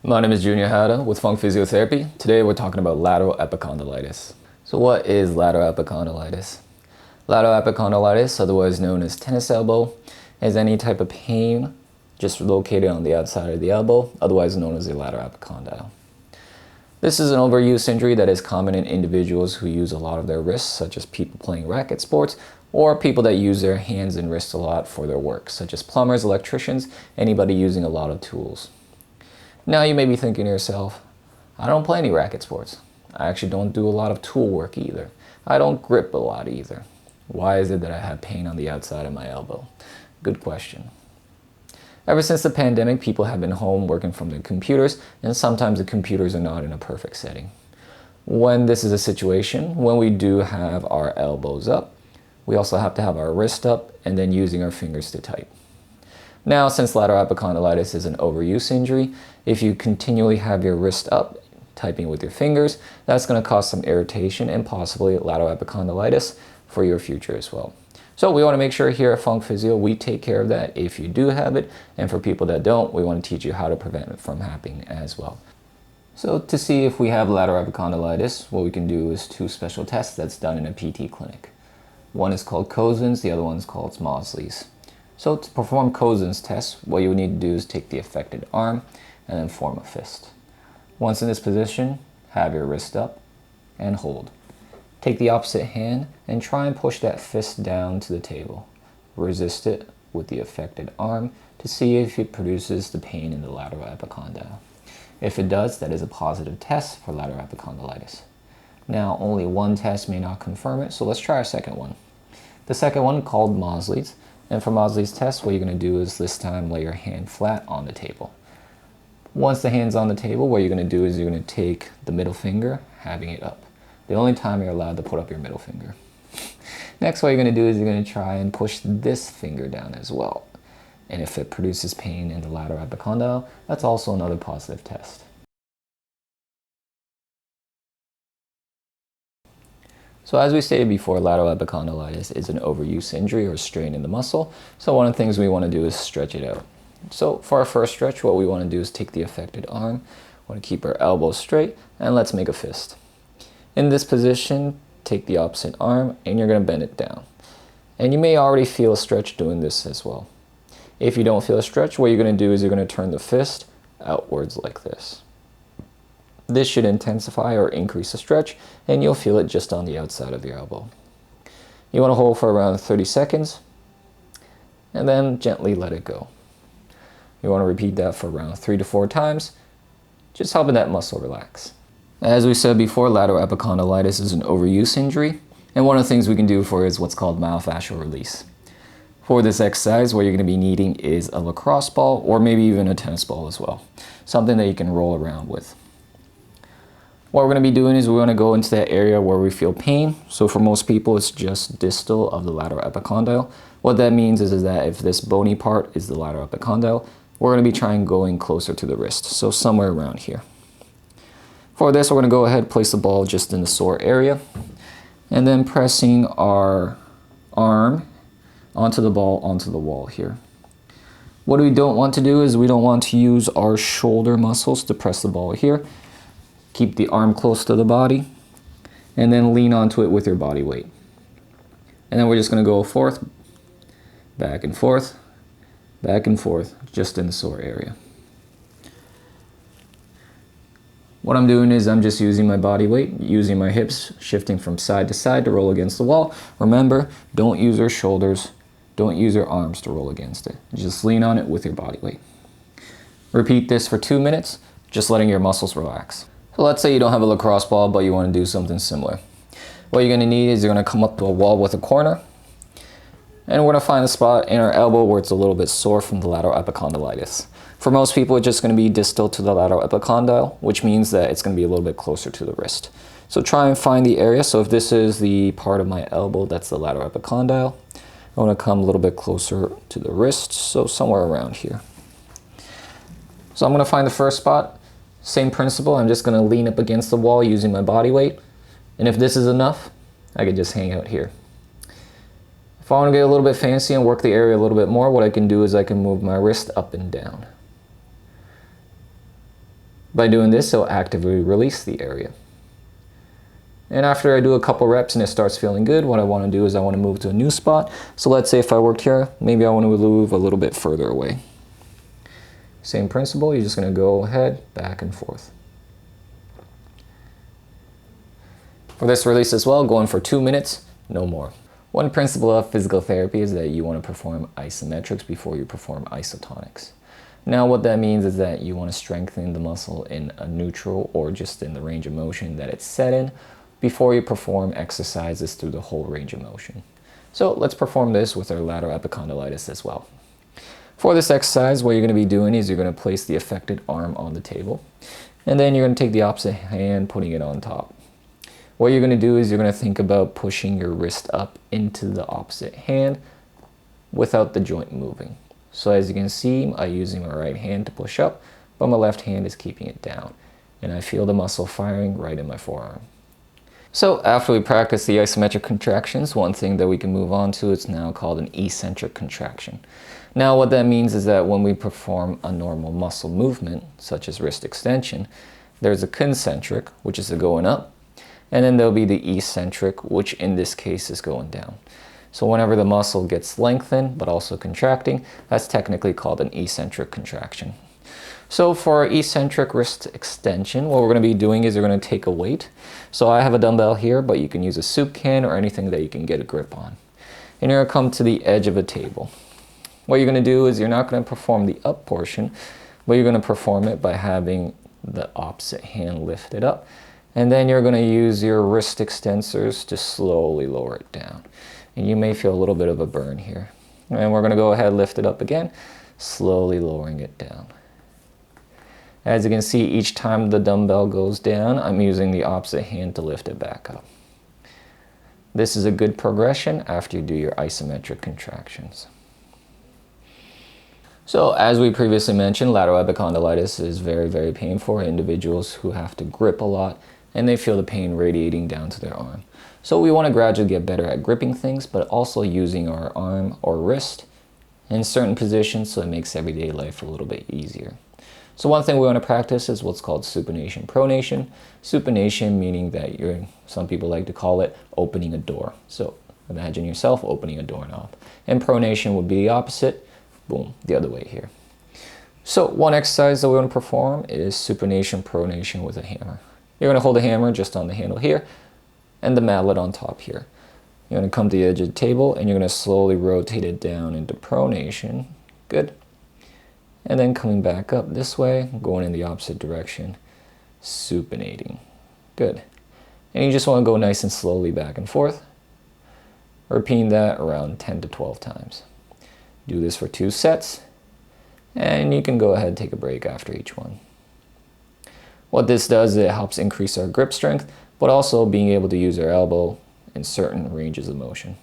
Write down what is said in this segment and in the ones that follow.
My name is Junior Hada with Funcphysio Therapy. Today we're talking about lateral epicondylitis. So what is lateral epicondylitis? Lateral epicondylitis, otherwise known as tennis elbow, is any type of pain just located on the outside of the elbow, otherwise known as the lateral epicondyle. This is an overuse injury that is common in individuals who use a lot of their wrists, such as people playing racket sports, or people that use their hands and wrists a lot for their work, such as plumbers, electricians, anybody using a lot of tools. Now you may be thinking to yourself, I don't play any racket sports. I actually don't do a lot of tool work either. I don't grip a lot either. Why is it that I have pain on the outside of my elbow? Good question. Ever since the pandemic, people have been home working from their computers, and sometimes the computers are not in a perfect setting. When this is a situation, when we do have our elbows up, we also have to have our wrist up and then using our fingers to type. Now, since lateral epicondylitis is an overuse injury, if you continually have your wrist up, typing with your fingers, that's going to cause some irritation and possibly lateral epicondylitis for your future as well. So we want to make sure here at Funcphysio we take care of that if you do have it, and for people that don't, we want to teach you how to prevent it from happening as well. So to see if we have lateral epicondylitis, what we can do is two special tests that's done in a PT clinic. One is called Cozen's, the other one is called Mausley's. So to perform Cozen's test, what you need to do is take the affected arm and then form a fist. Once in this position, have your wrist up and hold. Take the opposite hand and try and push that fist down to the table. Resist it with the affected arm to see if it produces the pain in the lateral epicondyle. If it does, that is a positive test for lateral epicondylitis. Now, only one test may not confirm it, so let's try a second one. The second one, called Mausley's, and for Mausley's test, what you're going to do is this time lay your hand flat on the table. Once the hand's on the table, what you're going to do is you're going to take the middle finger, having it up. The only time you're allowed to put up your middle finger. Next, what you're going to do is you're going to try and push this finger down as well. And if it produces pain in the lateral epicondyle, that's also another positive test. So as we stated before, lateral epicondylitis is an overuse injury or strain in the muscle. So one of the things we want to do is stretch it out. So for our first stretch, what we want to do is take the affected arm, we want to keep our elbows straight, and let's make a fist. In this position, take the opposite arm and you're going to bend it down. And you may already feel a stretch doing this as well. If you don't feel a stretch, what you're going to do is you're going to turn the fist outwards like this. This should intensify or increase the stretch, and you'll feel it just on the outside of your elbow. You want to hold for around 30 seconds and then gently let it go. You want to repeat that for around 3 to 4 times, just helping that muscle relax. As we said before, lateral epicondylitis is an overuse injury, and one of the things we can do for it is what's called myofascial release. For this exercise, what you're going to be needing is a lacrosse ball or maybe even a tennis ball as well, something that you can roll around with. What we're going to be doing is we're going to go into that area where we feel pain. So for most people, it's just distal of the lateral epicondyle. What that means is that if this bony part is the lateral epicondyle, we're going to be trying going closer to the wrist, so somewhere around here. For this, we're going to go ahead and place the ball just in the sore area, and then pressing our arm onto the ball onto the wall here. What we don't want to do is we don't want to use our shoulder muscles to press the ball here. Keep the arm close to the body, and then lean onto it with your body weight. And then we're just going to go forth, back and forth, just in the sore area. What I'm doing is I'm just using my body weight, using my hips, shifting from side to side to roll against the wall. Remember, don't use your shoulders, don't use your arms to roll against it. Just lean on it with your body weight. Repeat this for 2 minutes, just letting your muscles relax. So let's say you don't have a lacrosse ball, but you want to do something similar. What you're going to need is you're going to come up to a wall with a corner, and we're going to find a spot in our elbow where it's a little bit sore from the lateral epicondylitis. For most people, it's just going to be distal to the lateral epicondyle, which means that it's going to be a little bit closer to the wrist. So try and find the area. So if this is the part of my elbow that's the lateral epicondyle, I want to come a little bit closer to the wrist, so somewhere around here. So I'm going to find the first spot. Same principle, I'm just going to lean up against the wall using my body weight. And if this is enough, I can just hang out here. If I want to get a little bit fancy and work the area a little bit more, what I can do is I can move my wrist up and down. By doing this, it'll actively release the area. And after I do a couple reps and it starts feeling good, what I want to do is I want to move to a new spot. So let's say if I worked here, maybe I want to move a little bit further away. Same principle, you're just going to go ahead, back and forth. For this release as well, going for 2 minutes, no more. One principle of physical therapy is that you want to perform isometrics before you perform isotonics. Now what that means is that you want to strengthen the muscle in a neutral or just in the range of motion that it's set in before you perform exercises through the whole range of motion. So let's perform this with our lateral epicondylitis as well. For this exercise, what you're going to be doing is you're going to place the affected arm on the table, and then you're going to take the opposite hand, putting it on top. What you're going to do is you're going to think about pushing your wrist up into the opposite hand without the joint moving. So as you can see, I'm using my right hand to push up, but my left hand is keeping it down. And I feel the muscle firing right in my forearm. So after we practice the isometric contractions, one thing that we can move on to is now called an eccentric contraction. Now what that means is that when we perform a normal muscle movement, such as wrist extension, there's a concentric, which is the going up, and then there'll be the eccentric, which in this case is going down. So whenever the muscle gets lengthened but also contracting, that's technically called an eccentric contraction. So for our eccentric wrist extension, what we're going to be doing is you're going to take a weight. So I have a dumbbell here, but you can use a soup can or anything that you can get a grip on. And you're going to come to the edge of a table. What you're going to do is you're not going to perform the up portion, but you're going to perform it by having the opposite hand lifted up. And then you're going to use your wrist extensors to slowly lower it down. And you may feel a little bit of a burn here. And we're going to go ahead, lift it up again, slowly lowering it down. As you can see, each time the dumbbell goes down, I'm using the opposite hand to lift it back up. This is a good progression after you do your isometric contractions. So as we previously mentioned, lateral epicondylitis is very, very painful for individuals who have to grip a lot and they feel the pain radiating down to their arm. So we want to gradually get better at gripping things, but also using our arm or wrist in certain positions so it makes everyday life a little bit easier. So one thing we want to practice is what's called supination, pronation. Supination meaning that some people like to call it opening a door. So imagine yourself opening a doorknob. And pronation would be the opposite, boom, the other way here. So one exercise that we want to perform is supination, pronation with a hammer. You're going to hold the hammer just on the handle here and the mallet on top here. You're going to come to the edge of the table and you're going to slowly rotate it down into pronation. Good. And then coming back up this way, going in the opposite direction, supinating. Good. And you just want to go nice and slowly back and forth, repeating that around 10 to 12 times. Do this for 2 sets, and you can go ahead and take a break after each one. What this does is it helps increase our grip strength, but also being able to use our elbow in certain ranges of motion.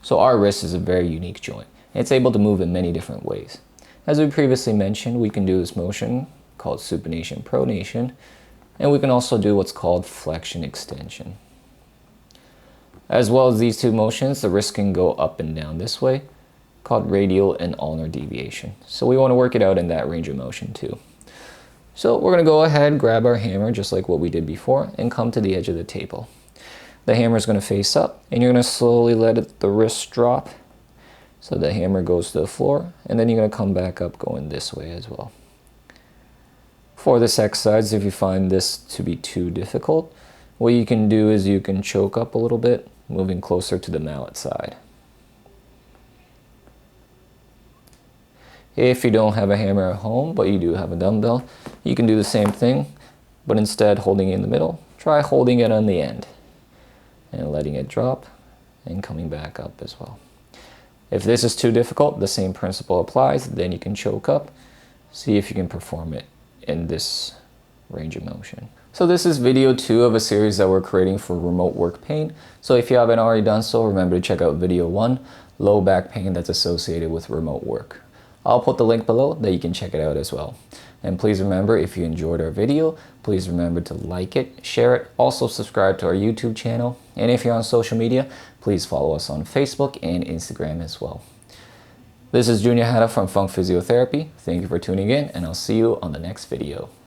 So our wrist is a very unique joint. It's able to move in many different ways. As we previously mentioned, we can do this motion called supination, pronation, and we can also do what's called flexion extension. As well as these two motions, the wrist can go up and down this way, called radial and ulnar deviation. So we want to work it out in that range of motion too. So we're going to go ahead, grab our hammer just like what we did before, and come to the edge of the table. The hammer is going to face up, and you're going to slowly let the wrist drop. So the hammer goes to the floor, and then you're going to come back up going this way as well. For this exercise, if you find this to be too difficult, what you can do is you can choke up a little bit, moving closer to the mallet side. If you don't have a hammer at home, but you do have a dumbbell, you can do the same thing, but instead holding it in the middle, try holding it on the end and letting it drop and coming back up as well. If this is too difficult, the same principle applies. Then you can choke up, see if you can perform it in this range of motion. So this is video 2 of a series that we're creating for remote work pain. So if you haven't already done so, remember to check out video 1, low back pain that's associated with remote work. I'll put the link below that you can check it out as well. And please remember, if you enjoyed our video, please remember to like it, share it, also subscribe to our YouTube channel. And if you're on social media, please follow us on Facebook and Instagram as well. This is Junior Hada from Funcphysio Therapy. Thank you for tuning in, and I'll see you on the next video.